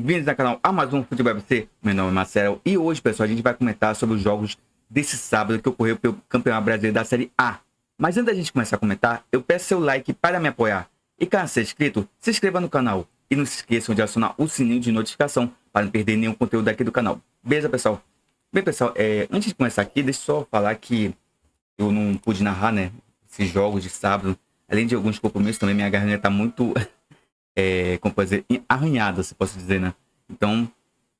bem-vindos ao canal Amazon Futebol FC. Meu nome é Marcelo e hoje, pessoal, a gente vai comentar sobre os jogos desse sábado que ocorreu pelo Campeonato Brasileiro da Série A. Mas antes da gente começar a comentar, eu peço seu like para me apoiar. E caso seja inscrito, se inscreva no canal e não se esqueçam de acionar o sininho de notificação para não perder nenhum conteúdo aqui do canal. Beleza, pessoal? Bem, pessoal, antes de começar aqui, deixa eu só falar que eu não pude narrar, né, esses jogos de sábado. Além de alguns compromissos, também minha garganta tá muito... como pode dizer, arranhada, se posso dizer, né? Então,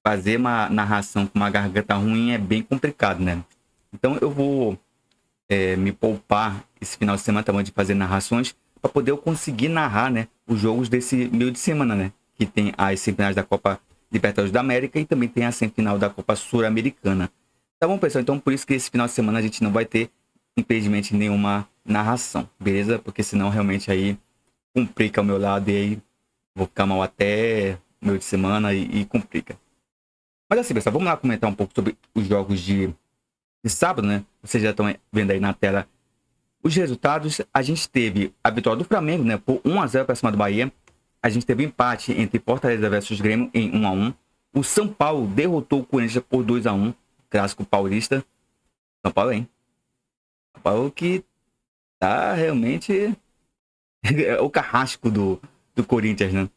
fazer uma narração com uma garganta ruim é bem complicado, né? Então, eu vou me poupar esse final de semana também de fazer narrações para poder eu conseguir narrar, né, os jogos desse meio de semana, né? Que tem as semifinais da Copa Libertadores da América e também tem a semifinal da Copa Sul-Americana. Tá bom, pessoal? Então, por isso que esse final de semana a gente não vai ter, infelizmente, nenhuma narração, beleza? Porque senão, realmente, aí complica o meu lado e aí vou ficar mal até meio de semana e complica. Mas assim, pessoal, vamos lá comentar um pouco sobre os jogos de sábado, né? Vocês já estão vendo aí na tela os resultados. A gente teve a vitória do Flamengo, né? Por 1-0 para cima do Bahia. A gente teve um empate entre Fortaleza versus Grêmio em 1-1. O São Paulo derrotou o Corinthians por 2-1. Clássico paulista. São Paulo, hein? São Paulo que tá realmente o carrasco do Corinthians, né?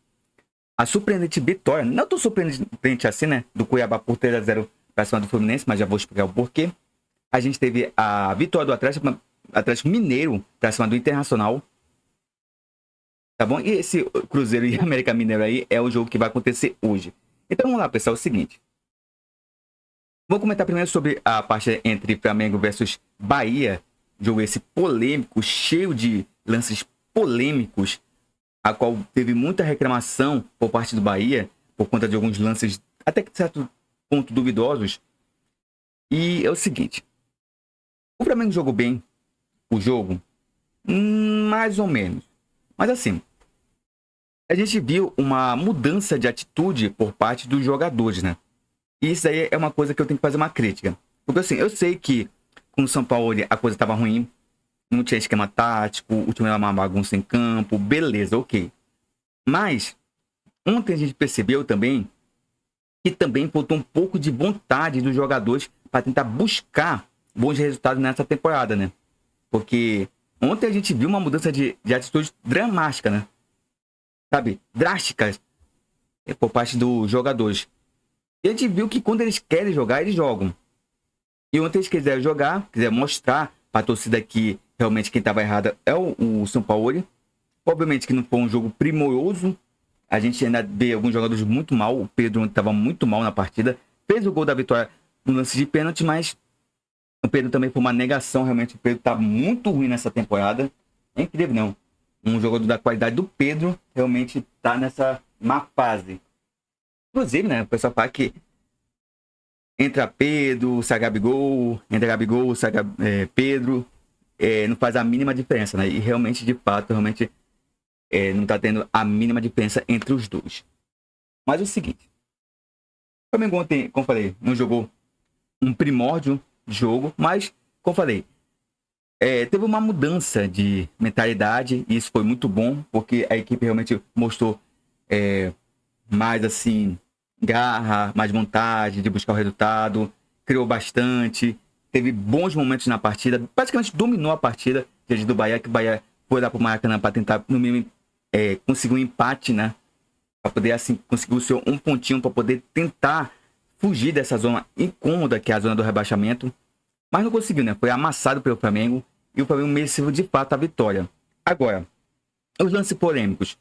A surpreendente vitória, não tão surpreendente assim, né, do Cuiabá por 3-0 para cima do Fluminense, mas já vou explicar o porquê. A gente teve a vitória do Atlético Mineiro para cima do Internacional, tá bom? E esse Cruzeiro e América Mineiro aí é o jogo que vai acontecer hoje. Então vamos lá, pessoal, é o seguinte. Vou comentar primeiro sobre a partida entre Flamengo versus Bahia, jogo esse polêmico, cheio de lances polêmicos, a qual teve muita reclamação por parte do Bahia, por conta de alguns lances, até que certo ponto duvidosos. E é o seguinte, o Flamengo jogou bem o jogo, mais ou menos. Mas assim, a gente viu uma mudança de atitude por parte dos jogadores, né? E isso aí é uma coisa que eu tenho que fazer uma crítica. Porque assim, eu sei que com o São Paulo a coisa estava ruim, não tinha esquema tático, o time era uma bagunça em campo, beleza, ok. Mas, ontem a gente percebeu também que também faltou um pouco de vontade dos jogadores para tentar buscar bons resultados nessa temporada, né? Porque ontem a gente viu uma mudança de atitude dramática, né? Sabe? Drásticas por parte dos jogadores. E a gente viu que quando eles querem jogar, eles jogam. E ontem eles quiseram jogar, quiseram mostrar para a torcida que realmente quem estava errado é o São Paulo. Obviamente que não foi um jogo primoroso. A gente ainda vê alguns jogadores muito mal. O Pedro estava muito mal na partida. Fez o gol da vitória no lance de pênalti, mas o Pedro também foi uma negação. Realmente o Pedro está muito ruim nessa temporada. É incrível, não. Um jogador da qualidade do Pedro realmente está nessa má fase. Inclusive, né, o pessoal fala que entra Pedro, sai Gabigol, entra Gabigol, sai Pedro, não faz a mínima diferença, né? E realmente, de fato, realmente não está tendo a mínima diferença entre os dois. Mas é o seguinte, o Flamengo ontem, como falei, não jogou um primórdio de jogo, mas, como falei, teve uma mudança de mentalidade e isso foi muito bom, porque a equipe realmente mostrou mais assim garra, mais vontade de buscar o resultado, criou bastante, teve bons momentos na partida, praticamente dominou a partida diante do Bahia, que o Bahia foi lá pro Maracanã para tentar no mínimo conseguir um empate, né? Para poder assim conseguir o seu um pontinho para poder tentar fugir dessa zona incômoda que é a zona do rebaixamento, mas não conseguiu, né? Foi amassado pelo Flamengo e o Flamengo mereceu de fato a vitória. Agora, os lances polêmicos.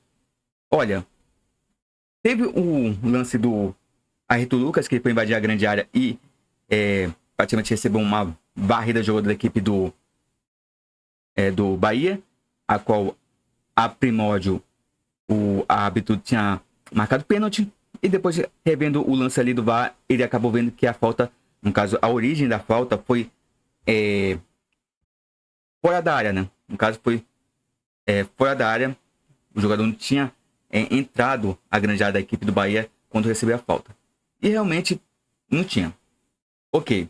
Olha, teve o lance do Ayrton Lucas, que foi invadir a grande área e praticamente recebeu uma varrida de jogador da equipe do Bahia, a qual a primórdio o árbitro tinha marcado pênalti e depois, revendo o lance ali do VAR, ele acabou vendo que a falta, no caso, a origem da falta foi fora da área, né? No caso, foi fora da área. O jogador não tinha entrado a grande área da equipe do Bahia quando recebeu a falta. E realmente não tinha. Ok.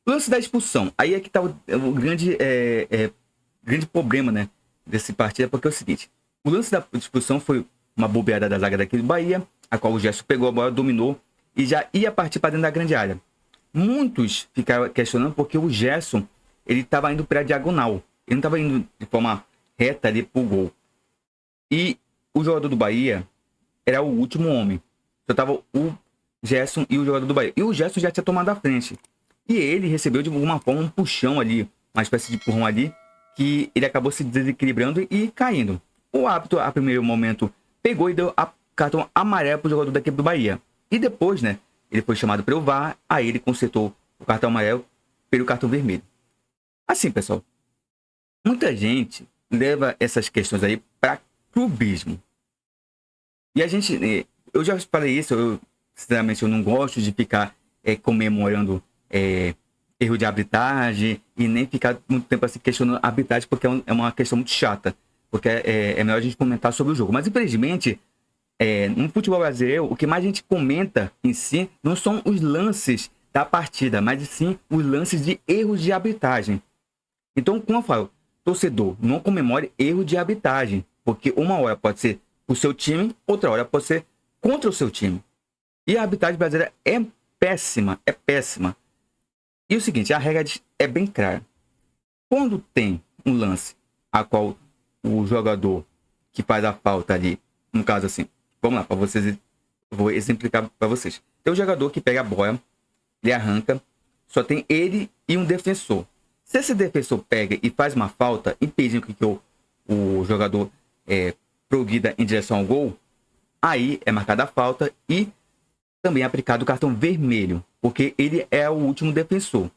O lance da expulsão. Aí é que tá o grande problema, né, desse partida, porque é o seguinte. O lance da expulsão foi uma bobeada da zaga daqui do Bahia, a qual o Gerson pegou a bola, dominou e já ia partir para dentro da grande área. Muitos ficaram questionando porque o Gerson, ele estava indo para a diagonal. Ele não estava indo de forma reta ali para o gol. E o jogador do Bahia era o último homem. Só estava o Gerson e o jogador do Bahia. E o Gerson já tinha tomado a frente. E ele recebeu de alguma forma um puxão ali, uma espécie de empurrão ali, que ele acabou se desequilibrando e caindo. O árbitro, a primeiro momento, pegou e deu cartão amarelo para o jogador da equipe do Bahia. E depois, né, ele foi chamado pelo VAR, aí ele consertou o cartão amarelo pelo cartão vermelho. Assim, pessoal, muita gente leva essas questões aí para clubismo. E a gente, eu já falei isso, sinceramente eu não gosto de ficar comemorando erro de arbitragem e nem ficar muito tempo assim questionando a arbitragem, porque é uma questão muito chata, porque é melhor a gente comentar sobre o jogo. Mas infelizmente, no futebol brasileiro, o que mais a gente comenta em si não são os lances da partida, mas sim os lances de erros de arbitragem. Então, como eu falo, torcedor, não comemore erro de arbitragem, porque uma hora pode ser o seu time, outra hora pode ser contra o seu time. E a arbitragem brasileira é péssima, é péssima. E o seguinte, a regra é bem clara. Quando tem um lance a qual o jogador que faz a falta ali, no caso assim, vamos lá, para vocês, vou exemplificar para vocês. Tem um jogador que pega a bola, ele arranca, só tem ele e um defensor. Se esse defensor pega e faz uma falta, impedindo que o jogador progrida em direção ao gol, aí é marcada a falta e também é aplicado o cartão vermelho, porque ele é o último defensor.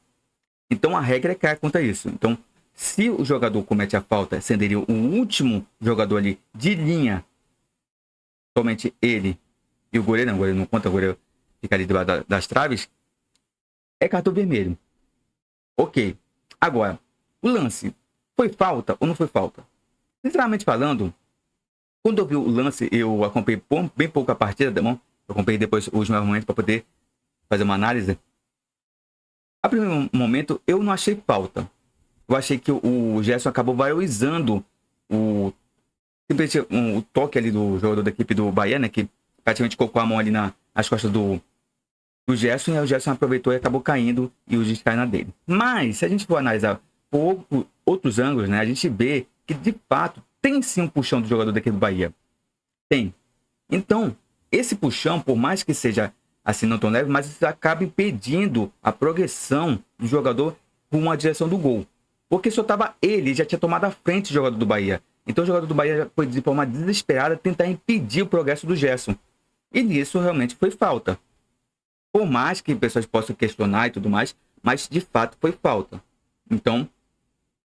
Então a regra é clara quanto a isso. Então, se o jogador comete a falta, sendo ele o último jogador ali de linha, somente ele e o goleiro não conta, o goleiro fica ali debaixo das traves, é cartão vermelho. Ok. Agora, o lance foi falta ou não foi falta? Sinceramente falando, quando eu vi o lance, eu acompanhei bem pouco a partida, tá bom? Eu acompanhei depois os meus momentos para poder fazer uma análise. A primeiro momento, eu não achei falta. Eu achei que o Gerson acabou valorizando o toque ali do jogador da equipe do Bahia, né? Que praticamente colocou a mão ali nas costas do Gerson, e aí o Gerson aproveitou e acabou caindo e o Giz cai na dele. Mas, se a gente for analisar por outros ângulos, né? A gente vê que, de fato, tem sim um puxão do jogador da equipe do Bahia. Tem. Então, esse puxão, por mais que seja assim não tão leve, mas isso acaba impedindo a progressão do jogador rumo à direção do gol. Porque só estava ele, já tinha tomado a frente do jogador do Bahia. Então o jogador do Bahia foi de forma desesperada tentar impedir o progresso do Gerson. E nisso realmente foi falta. Por mais que pessoas possam questionar e tudo mais, mas de fato foi falta. Então,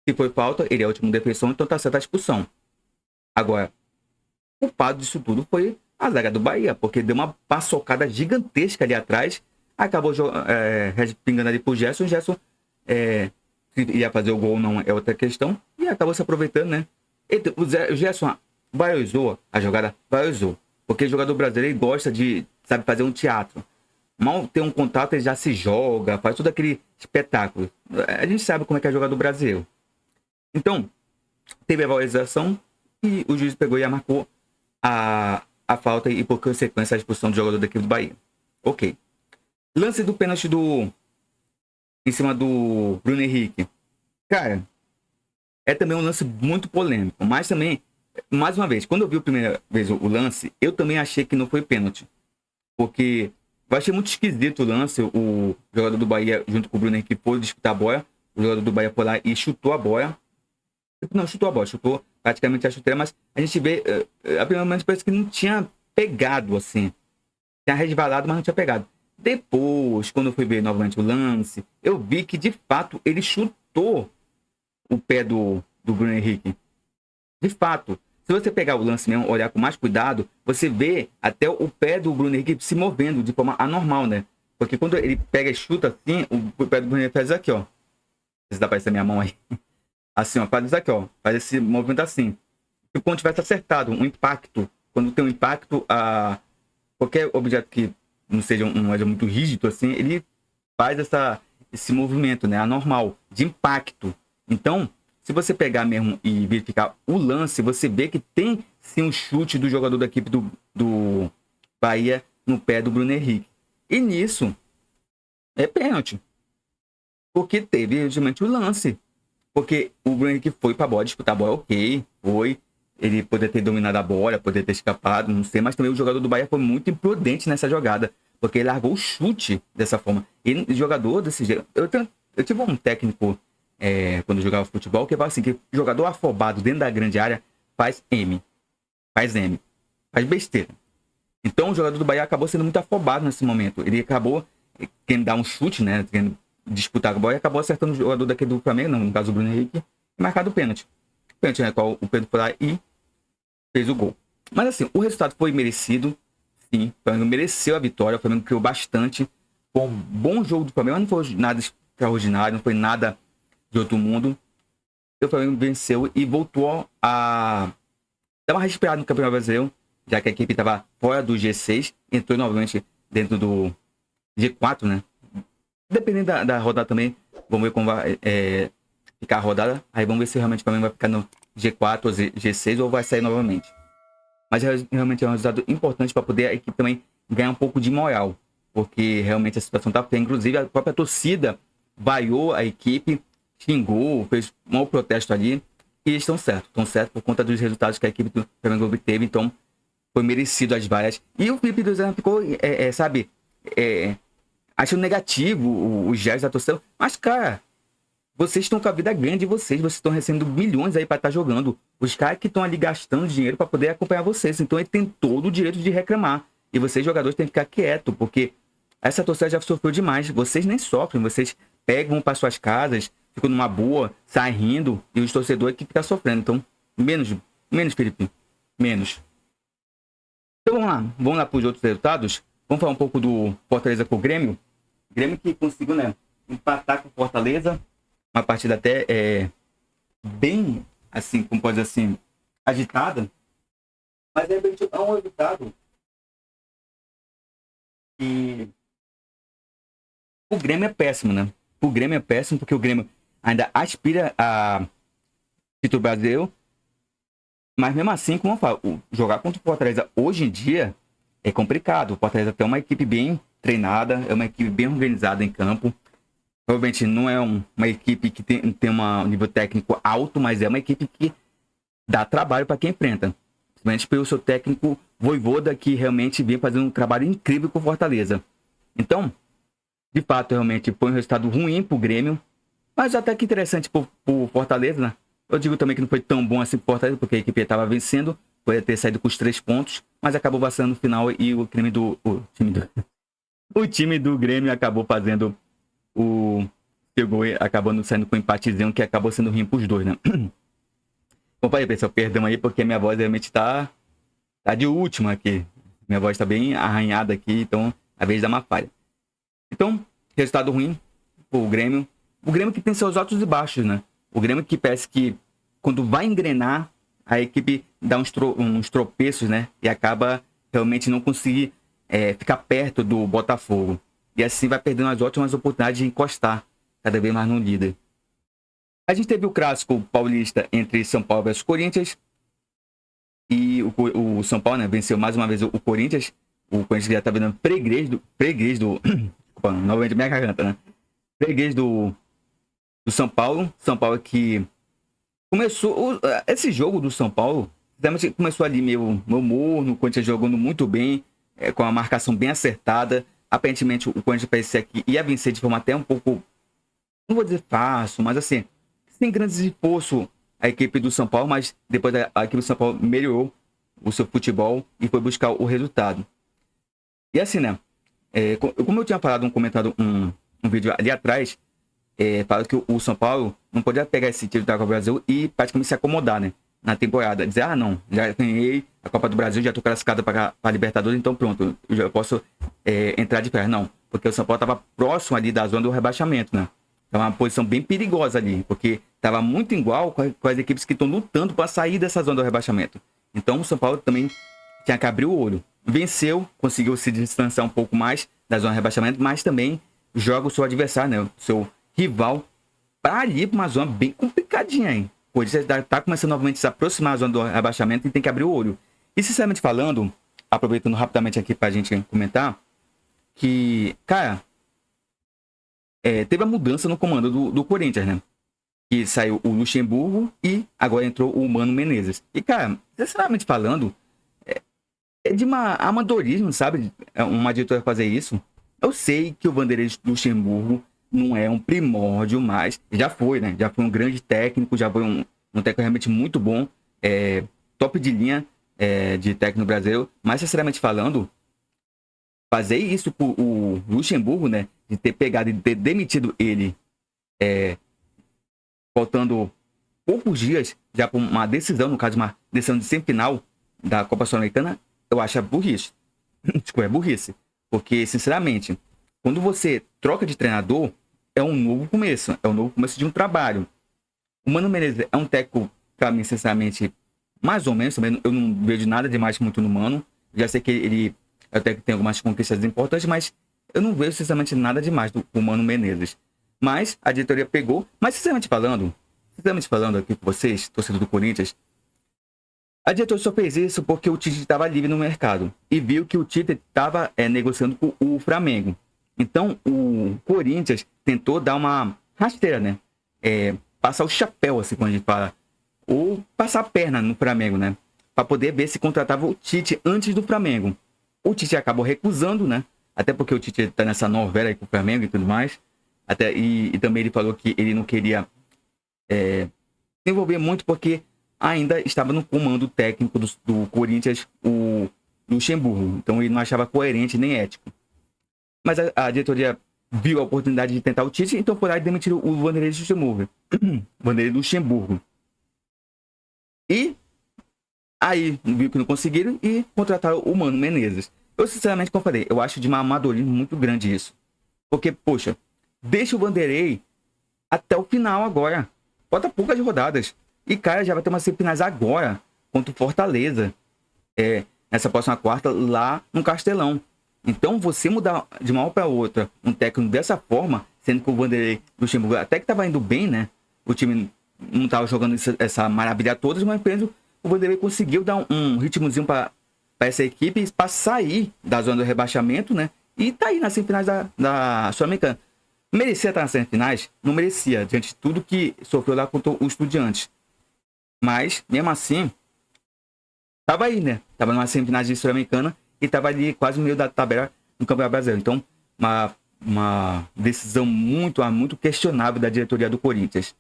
se foi falta, ele é o último defensor, então está certa a expulsão. Agora, o culpado disso tudo foi a zaga do Bahia, porque deu uma paçocada gigantesca ali atrás, acabou respingando ali pro Gerson. O Gerson se ia fazer o gol não é outra questão, e acabou se aproveitando, né? O Gerson valorizou a jogada, valorizou, porque o jogador brasileiro gosta de, sabe, fazer um teatro. Mal ter um contato, ele já se joga, faz todo aquele espetáculo. A gente sabe como é que é jogador brasileiro. Então, teve a valorização e o juiz pegou e marcou a falta e, por consequência, a expulsão do jogador da equipe do Bahia. Ok. Lance do pênalti em cima do Bruno Henrique. Cara, é também um lance muito polêmico. Mas também, mais uma vez, quando eu vi a primeira vez o lance, eu também achei que não foi pênalti. Porque eu achei muito esquisito o lance. O jogador do Bahia, junto com o Bruno Henrique, foi disputar a bola. O jogador do Bahia foi lá e chutou a bola. Não, chutou a bola, chutou praticamente a chuteira, mas a gente vê, a primeira momento parece que não tinha pegado, assim. Tinha resvalado, mas não tinha pegado. Depois, quando eu fui ver novamente o lance, eu vi que, de fato, ele chutou o pé do Bruno Henrique. De fato. Se você pegar o lance mesmo, olhar com mais cuidado, você vê até o pé do Bruno Henrique se movendo de forma anormal, né? Porque quando ele pega e chuta assim, o pé do Bruno Henrique faz aqui, ó. Se dá pra ver a minha mão aí. Assim, ó, faz isso aqui, ó. Faz esse movimento assim. E quando tivesse acertado, um impacto. Quando tem um impacto, qualquer objeto que não seja muito rígido, assim, ele faz esse movimento, né? Anormal, de impacto. Então, se você pegar mesmo e verificar o lance, você vê que tem sim um chute do jogador da equipe do Bahia no pé do Bruno Henrique. E nisso, é pênalti. Porque teve justamente o lance. Porque o Bruno Henrique foi pra bola, disputar a bola, ok, foi. Ele poderia ter dominado a bola, poderia ter escapado, não sei. Mas também o jogador do Bahia foi muito imprudente nessa jogada. Porque ele largou o chute dessa forma. E o jogador desse jeito... Eu tive um técnico, quando eu jogava futebol, que fala assim, que jogador afobado dentro da grande área faz M. Faz besteira. Então o jogador do Bahia acabou sendo muito afobado nesse momento. Ele acabou querendo dar um chute, né? Querendo disputar a bola e acabou acertando o jogador daquele do Flamengo, não, no caso do Bruno Henrique, e marcado o pênalti. O pênalti, né? Qual o Pedro foi lá e fez o gol. Mas assim, o resultado foi merecido. Sim, o Flamengo mereceu a vitória. O Flamengo criou bastante. Foi um bom jogo do Flamengo, mas não foi nada extraordinário, não foi nada de outro mundo. O Flamengo venceu e voltou a dar uma respirada no Campeonato Brasileiro, já que a equipe estava fora do G6, entrou novamente dentro do G4, né? Dependendo da rodada também, vamos ver como vai ficar a rodada. Aí vamos ver se realmente o Flamengo vai ficar no G4 ou G6 ou vai sair novamente. Mas realmente é um resultado importante para poder a equipe também ganhar um pouco de moral, porque realmente a situação está feia. Inclusive a própria torcida vaiou a equipe, xingou, fez um mau protesto ali. E estão certos por conta dos resultados que a equipe do Flamengo obteve. Então foi merecido as vaias. E o Felipe Luiz ficou, achando negativo os gestos da torcida. Mas, cara, vocês estão com a vida grande de vocês estão recebendo milhões aí para estar jogando. Os caras que estão ali gastando dinheiro para poder acompanhar vocês. Então ele tem todo o direito de reclamar. E vocês, jogadores, têm que ficar quietos, porque essa torcida já sofreu demais. Vocês nem sofrem, vocês pegam para suas casas, ficam numa boa, saem rindo, e os torcedores que ficam sofrendo. Então, menos, Felipe. Menos. Então vamos lá para os outros resultados. Vamos falar um pouco do Fortaleza com o Grêmio. Grêmio que conseguiu, né, empatar com o Fortaleza. Uma partida até bem, assim, como pode dizer assim, agitada. Mas é um resultado que o Grêmio é péssimo, né? O Grêmio é péssimo porque o Grêmio ainda aspira a título brasileiro. Mas mesmo assim, como eu falo, jogar contra o Fortaleza hoje em dia é complicado. O Fortaleza tem uma equipe bem treinada, é uma equipe bem organizada em campo. Provavelmente não é uma equipe que tem um nível técnico alto, mas é uma equipe que dá trabalho para quem enfrenta. Principalmente pelo seu técnico Vojvoda, que realmente vem fazendo um trabalho incrível com o Fortaleza. Então, de fato, realmente foi um resultado ruim pro Grêmio, mas até que interessante pro Fortaleza, né? Eu digo também que não foi tão bom assim pro Fortaleza, porque a equipe estava vencendo, poderia ter saído com os 3 pontos, mas acabou vacilando no final e o time do Grêmio acabou fazendo chegou acabando saindo com um empatezinho que acabou sendo ruim pros dois, né? Como falei, pessoal, perdão aí, porque minha voz realmente tá de última aqui. Minha voz tá bem arranhada aqui, então às vezes dá uma falha. Então, resultado ruim pro Grêmio. O Grêmio que tem seus altos e baixos, né? O Grêmio que parece que quando vai engrenar, a equipe dá uns tropeços, né? E acaba realmente não conseguir ficar perto do Botafogo. E assim vai perdendo as ótimas oportunidades de encostar cada vez mais no líder. A gente teve o clássico paulista entre São Paulo versus Corinthians. E o São Paulo, né, venceu mais uma vez o Corinthians. O Corinthians já tá vendo freguês do desculpa, novamente minha garganta, né? Freguês do São Paulo. São Paulo que começou esse jogo do São Paulo, começou ali meio morno, o Corinthians jogando muito bem, com a marcação bem acertada. Aparentemente o Corinthians parecia que ia vencer de forma até um pouco, não vou dizer fácil, mas assim, sem grandes esforço a equipe do São Paulo, mas depois a equipe do São Paulo melhorou o seu futebol e foi buscar o resultado. E assim, né, como eu tinha falado, comentado um vídeo ali atrás, fala que o São Paulo não podia pegar esse título da Copa do Brasil e praticamente se acomodar, né, na temporada. Dizer, não, já ganhei a Copa do Brasil, já tô classificado para a Libertadores, então pronto, eu já posso entrar de férias. Não, porque o São Paulo estava próximo ali da zona do rebaixamento, né. É uma posição bem perigosa ali, porque estava muito igual com as equipes que estão lutando para sair dessa zona do rebaixamento. Então o São Paulo também tinha que abrir o olho. Venceu, conseguiu se distanciar um pouco mais da zona de rebaixamento, mas também joga o seu adversário, né, o seu rival, para ali para uma zona bem complicadinha, hein? O Corinthians está começando novamente a se aproximar da zona do rebaixamento e tem que abrir o olho. E sinceramente falando, aproveitando rapidamente aqui pra gente comentar, que, cara, teve a mudança no comando do Corinthians, né? Que saiu o Luxemburgo e agora entrou o Mano Menezes. E, cara, sinceramente falando, é de amadorismo, sabe? Uma diretoria fazer isso. Eu sei que o Vanderlei Luxemburgo não é um primórdio, mas já foi, né? Já foi um grande técnico, já foi um técnico realmente muito bom, top de linha de técnico brasileiro. Mas, sinceramente falando, fazer isso com o Luxemburgo, né? De ter pegado e ter demitido ele, faltando poucos dias, já por uma decisão, no caso, uma decisão de semifinal da Copa Sul-Americana, eu acho burrice. Desculpa, é burrice. Porque, sinceramente, quando você troca de treinador, é um novo começo. É um novo começo de um trabalho. O Mano Menezes é um técnico, pra mim, sinceramente, mais ou menos. Também eu não vejo nada demais muito no Mano. Já sei que ele é um técnico que tem algumas conquistas importantes, mas eu não vejo, sinceramente, nada demais do Mano Menezes. Mas a diretoria pegou. Mas, sinceramente falando aqui com vocês, torcedor do Corinthians, a diretoria só fez isso porque o Tite estava livre no mercado e viu que o Tite estava negociando com o Flamengo. Então, o Corinthians tentou dar uma rasteira, né? Passar o chapéu, assim, quando a gente fala. Ou passar a perna no Flamengo, né? Para poder ver se contratava o Tite antes do Flamengo. O Tite acabou recusando, né? Até porque o Tite está nessa novela aí com o Flamengo e tudo mais. E também ele falou que ele não queria se envolver muito porque ainda estava no comando técnico do Corinthians, o Luxemburgo. Então ele não achava coerente nem ético. Mas a diretoria viu a oportunidade de tentar o Tite, então foi lá e demitiu o Vanderlei Luxemburgo. Vanderlei Luxemburgo. E aí viu que não conseguiram e contrataram o Mano Menezes. Eu, sinceramente, como eu falei, eu acho de um amadorismo muito grande isso. Porque, poxa, deixa o Vanderlei até o final agora. Falta poucas rodadas. E, cara, já vai ter umas semifinais agora contra o Fortaleza. Nessa próxima quarta, lá no Castelão. Então, você mudar de uma hora para outra um técnico dessa forma, sendo que o Vanderlei Luxemburgo até que estava indo bem, né? O time não estava jogando essa maravilha toda, mas o Vanderlei conseguiu dar um ritmozinho para essa equipe, para sair da zona do rebaixamento, né? E tá aí nas semifinais da Sul-Americana. Merecia estar nas semifinais? Não merecia, diante de tudo que sofreu lá contra o Estudiantes. Mas, mesmo assim, tava aí, né? Tava numa semifinal de Sul-Americana e tava ali quase no meio da tabela no Campeonato Brasileiro. Então, uma decisão muito questionável da diretoria do Corinthians.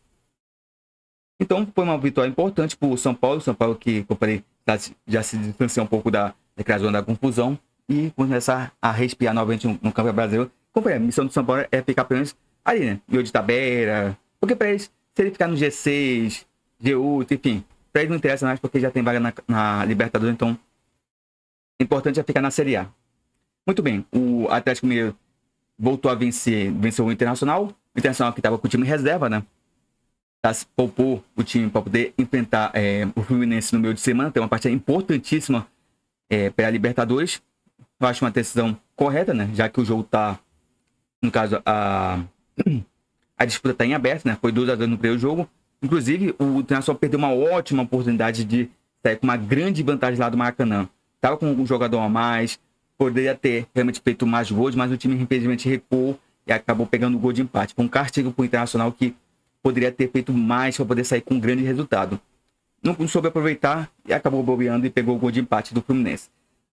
Então, foi uma vitória importante para o São Paulo. São Paulo que, como eu falei, já se distancia um pouco da criação da confusão e começar a respirar novamente no Campeonato Brasileiro. Como eu falei, a missão do São Paulo é ficar pelo menos ali, né? Meio de tabela. Porque para eles, se ele ficar no G6, G8, enfim, para eles não interessa mais porque já tem vaga na Libertadores. Então, o importante é ficar na Série A. Muito bem, o Atlético Mineiro voltou a venceu o Internacional. O Internacional que estava com o time reserva, né? Poupou o time para poder enfrentar o Fluminense no meio de semana. Tem uma partida importantíssima para a Libertadores. Eu acho uma decisão correta, né? Já que o jogo está, no caso, a disputa está em aberto, né? Foi 2-2 no primeiro jogo. Inclusive, o Internacional perdeu uma ótima oportunidade de sair com uma grande vantagem lá do Maracanã. Estava com um jogador a mais, poderia ter realmente feito mais gols, mas o time infelizmente recuou e acabou pegando o gol de empate. Foi um castigo para o Internacional que poderia ter feito mais para poder sair com um grande resultado. Não soube aproveitar e acabou bobeando e pegou o gol de empate do Fluminense.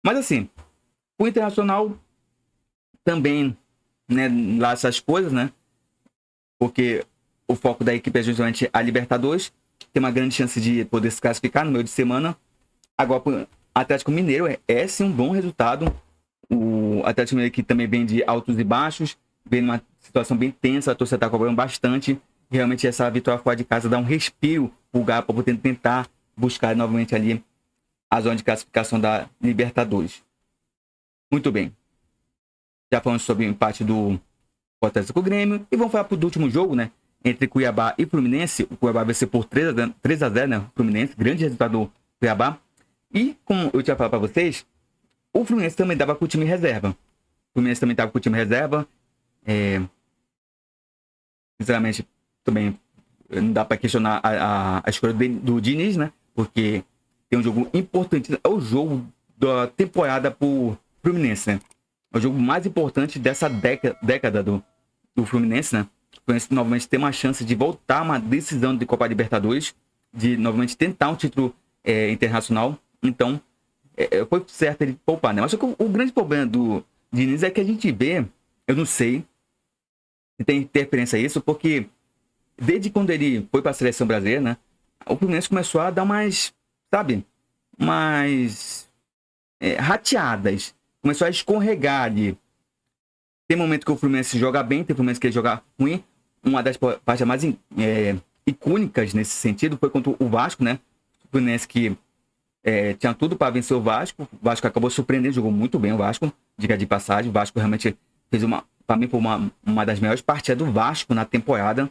Mas assim, o Internacional também, né, lá essas coisas, né? Porque o foco da equipe é justamente a Libertadores. Tem uma grande chance de poder se classificar no meio de semana. Agora, o Atlético Mineiro é sim um bom resultado. O Atlético Mineiro que também vem de altos e baixos, vem numa situação bem tensa, a torcida está cobrando bastante. Realmente essa vitória fora de casa dá um respiro pro Galo para poder tentar buscar novamente ali a zona de classificação da Libertadores. Muito bem. Já falamos sobre o empate do Fortaleza com o Grêmio. E vamos falar do último jogo, né? Entre Cuiabá e Fluminense. O Cuiabá vai ser por 3-0, né? O Fluminense, grande resultado do Cuiabá. E, como eu tinha falado para vocês, o Fluminense também dava com o time reserva. O Fluminense também estava com o time reserva. Sinceramente, também não dá para questionar a escolha do Diniz, né? Porque tem um jogo importante. É o jogo da temporada pro Fluminense, né? É o jogo mais importante dessa década do Fluminense, né? O Fluminense novamente tem uma chance de voltar a uma decisão de Copa Libertadores, de novamente tentar um título internacional. Então, foi certo ele poupar, né? Mas só que o grande problema do Diniz é que a gente vê, eu não sei se tem interferência a isso, porque desde quando ele foi para a seleção brasileira, né? O Fluminense começou a dar umas, sabe, umas rateadas. Começou a escorregar ali. Tem momento que o Fluminense joga bem, tem momentos que ele joga ruim. Uma das partes mais icônicas nesse sentido foi contra o Vasco, né? O Fluminense que tinha tudo para vencer o Vasco. O Vasco acabou surpreendendo, jogou muito bem o Vasco, diga de passagem. O Vasco realmente fez para mim, foi uma das melhores partidas do Vasco na temporada,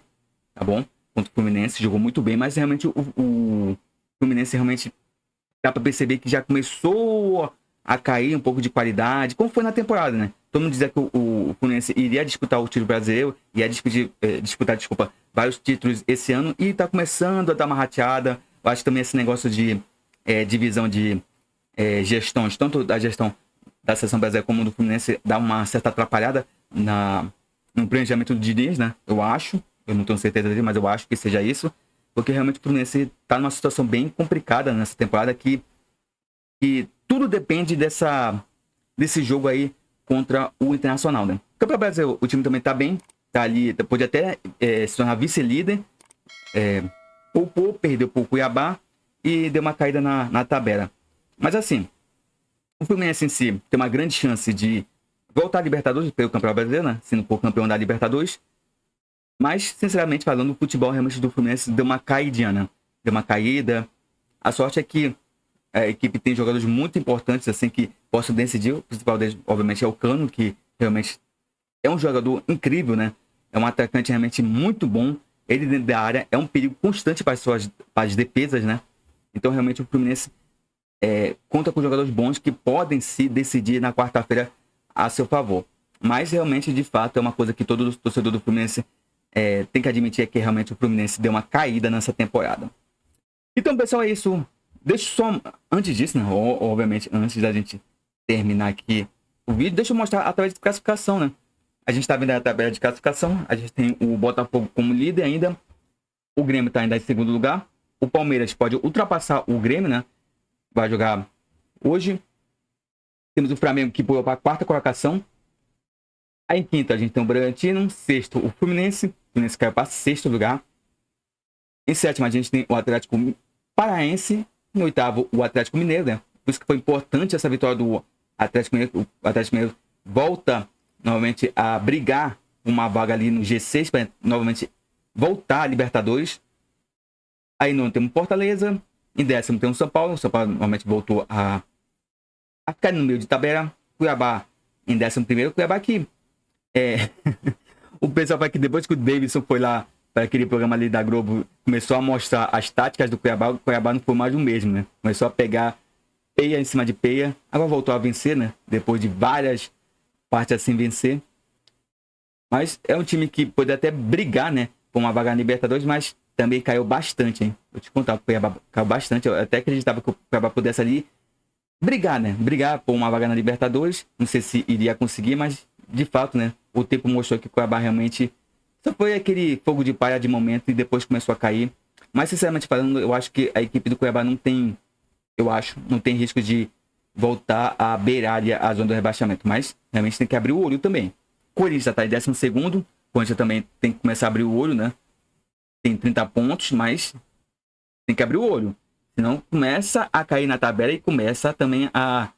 tá bom? Contra o Fluminense, jogou muito bem, mas realmente o Fluminense realmente dá para perceber que já começou a cair um pouco de qualidade, como foi na temporada, né? Todo mundo dizia que o Fluminense iria disputar o título brasileiro, ia disputar, vários títulos esse ano, e tá começando a dar uma rateada. Eu acho que também esse negócio de divisão de gestões, tanto da gestão da seleção brasileira como do Fluminense, dá uma certa atrapalhada no planejamento do Diniz, né? Eu não tenho certeza dele, mas eu acho que seja isso, porque realmente o Fluminense tá numa situação bem complicada nessa temporada, que tudo depende desse jogo aí contra o Internacional, né? O Campeonato Brasileiro, o time também tá bem, tá ali, pode até se tornar vice-líder, poupou, perdeu pro Cuiabá e deu uma caída na tabela. Mas assim, o Fluminense em si tem uma grande chance de voltar à Libertadores pelo Campeonato Brasileiro, né? Se não for campeão da Libertadores. Mas, sinceramente falando, o futebol realmente do Fluminense deu uma caidinha, né? Deu uma caída. A sorte é que a equipe tem jogadores muito importantes, assim, que possam decidir. O principal deles, obviamente, é o Cano, que realmente é um jogador incrível, né? É um atacante realmente muito bom. Ele dentro da área é um perigo constante para as defesas, né? Então, realmente, o Fluminense conta com jogadores bons que podem se decidir na quarta-feira a seu favor. Mas, realmente, de fato, é uma coisa que todo torcedor do Fluminense tem que admitir, que realmente o Fluminense deu uma caída nessa temporada. Então, pessoal, é isso. Deixa só, antes disso, né? Obviamente, antes da gente terminar aqui o vídeo, deixa eu mostrar através de classificação, né? A gente tá vendo a tabela de classificação. A gente tem o Botafogo como líder ainda. O Grêmio tá ainda em segundo lugar. O Palmeiras pode ultrapassar o Grêmio, né? Vai jogar hoje. Temos o Flamengo que pulou para a quarta colocação. Aí em quinta a gente tem o Bragantino. Sexto, o Fluminense. O Fluminense caiu para sexto lugar. Em sétimo a gente tem o Atlético Paranaense. Em oitavo, o Atlético Mineiro, né? Por isso que foi importante essa vitória do Atlético Mineiro. O Atlético Mineiro volta novamente a brigar uma vaga ali no G6 para novamente voltar à Libertadores. Aí não temos Fortaleza. Em décimo temos São Paulo. O São Paulo novamente voltou a ficar no meio de tabela. Cuiabá em 11º. Cuiabá que o pessoal vai que depois que o Davidson foi lá para aquele programa ali da Globo, começou a mostrar as táticas do Cuiabá, o Cuiabá não foi mais o mesmo, né? Começou a pegar peia em cima de peia. Agora voltou a vencer, né? Depois de várias partes assim vencer. Mas é um time que pode até brigar, né? Por uma vaga na Libertadores, mas também caiu bastante, hein? Vou te contar, o Cuiabá caiu bastante. Eu até acreditava que o Cuiabá pudesse ali brigar, né? Brigar por uma vaga na Libertadores. Não sei se iria conseguir, mas de fato, né? O tempo mostrou que o Cuiabá realmente só foi aquele fogo de palha de momento e depois começou a cair. Mas, sinceramente falando, eu acho que a equipe do Cuiabá não tem risco de voltar a beirar ali a zona do rebaixamento. Mas, realmente, tem que abrir o olho também. O Corinthians já está em 12º. O Corinthians também tem que começar a abrir o olho, né? Tem 30 pontos, mas tem que abrir o olho. Senão, começa a cair na tabela e começa também a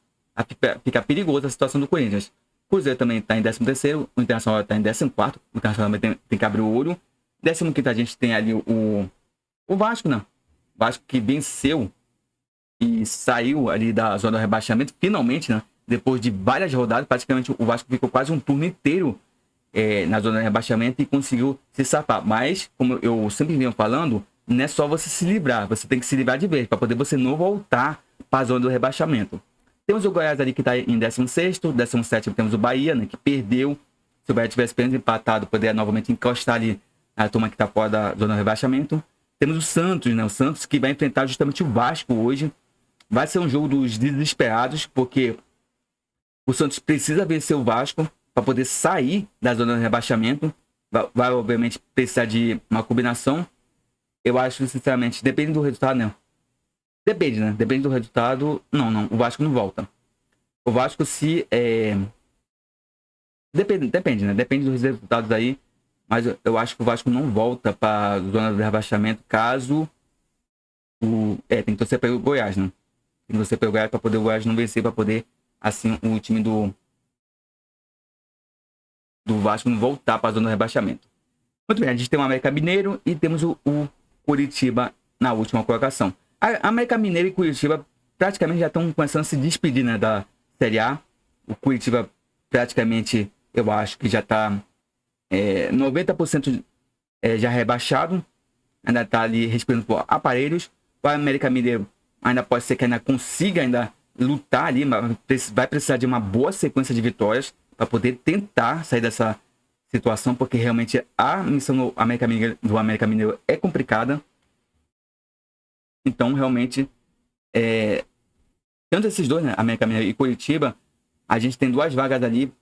ficar perigosa a situação do Corinthians. O Cruzeiro também está em 13º, o Internacional está em 14º, o Internacional também tem que abrir o olho. 15º a gente tem ali o Vasco, né? O Vasco que venceu e saiu ali da zona do rebaixamento, finalmente, né? Depois de várias rodadas, praticamente o Vasco ficou quase um turno inteiro na zona do rebaixamento e conseguiu se safar. Mas, como eu sempre venho falando, não é só você se livrar, você tem que se livrar de vez, para poder você não voltar para a zona do rebaixamento. Temos o Goiás ali que está em 16º, 17º temos o Bahia, né, que perdeu. Se o Bahia tivesse apenas empatado, poderia novamente encostar ali a turma que está fora da zona do rebaixamento. Temos o Santos, né, o Santos que vai enfrentar justamente o Vasco hoje. vai ser um jogo dos desesperados, porque o Santos precisa vencer o Vasco para poder sair da zona de rebaixamento. Vai, obviamente, precisar de uma combinação. Eu acho, sinceramente, depende do resultado, né? Depende, né? Depende do resultado. Não, o Vasco não volta. O Vasco se... Depende, né? Depende dos resultados aí. Mas eu acho que o Vasco não volta para a zona de rebaixamento caso... tem que torcer pelo Goiás, né? Tem que torcer pelo Goiás para poder o Goiás não vencer, para poder, assim, o time do Vasco não voltar para a zona de rebaixamento. Muito bem, a gente tem o América Mineiro e temos o Curitiba na última colocação. A América Mineiro e Curitiba praticamente já estão começando a se despedir, né, da Série A. O Curitiba praticamente, eu acho que já está 90% já rebaixado. Ainda está ali respirando por aparelhos. O América Mineiro ainda pode ser que ainda consiga ainda lutar ali, mas vai precisar de uma boa sequência de vitórias para poder tentar sair dessa situação, porque realmente a missão do América Mineiro é complicada. Então, realmente, tanto esses dois, né, América Mineiro e Curitiba, a gente tem duas vagas ali,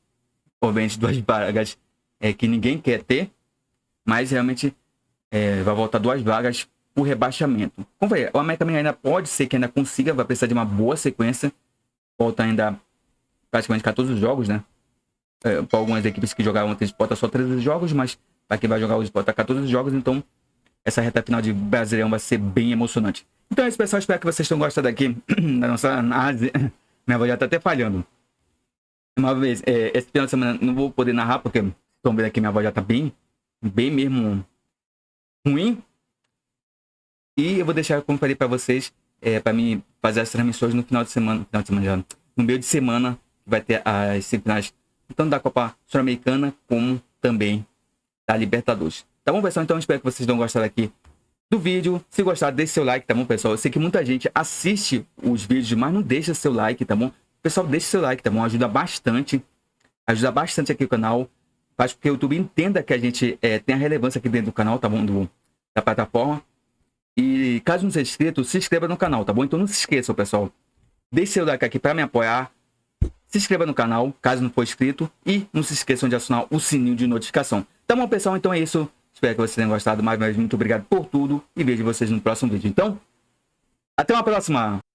obviamente duas vagas que ninguém quer ter, mas realmente vai voltar duas vagas por rebaixamento. Como foi? O América Mineiro ainda pode ser que ainda consiga, vai precisar de uma boa sequência, volta ainda praticamente 14 jogos, né? Para algumas equipes que jogaram ontem, disputa só 13 jogos, mas para quem vai jogar hoje, disputa 14 jogos, então essa reta final de Brasileirão vai ser bem emocionante. Então é isso, pessoal, espero que vocês tenham gostado aqui da nossa análise. Minha voz já tá até falhando. Uma vez, esse final de semana não vou poder narrar, porque estão vendo aqui, minha voz já tá bem mesmo ruim. E eu vou deixar, como falei para vocês, para mim fazer as transmissões no final de semana já, no meio de semana, vai ter as semifinais tanto da Copa Sul-Americana como também da Libertadores. Tá bom, pessoal? Então eu espero que vocês tenham gostado aqui do vídeo. Se gostar, deixe seu like, tá bom, pessoal? Eu sei que muita gente assiste os vídeos, mas não deixa seu like, tá bom? Pessoal, deixe seu like, tá bom? Ajuda bastante aqui o canal. Faz com que o YouTube entenda que a gente tem a relevância aqui dentro do canal, tá bom? Da plataforma. E caso não seja inscrito, se inscreva no canal, tá bom? Então não se esqueçam, pessoal. Deixe seu like aqui para me apoiar. Se inscreva no canal, caso não for inscrito. E não se esqueçam de acionar o sininho de notificação. Tá bom, pessoal? Então é isso. Espero que vocês tenham gostado. Mais uma vez, muito obrigado por tudo. E vejo vocês no próximo vídeo. Então, até uma próxima!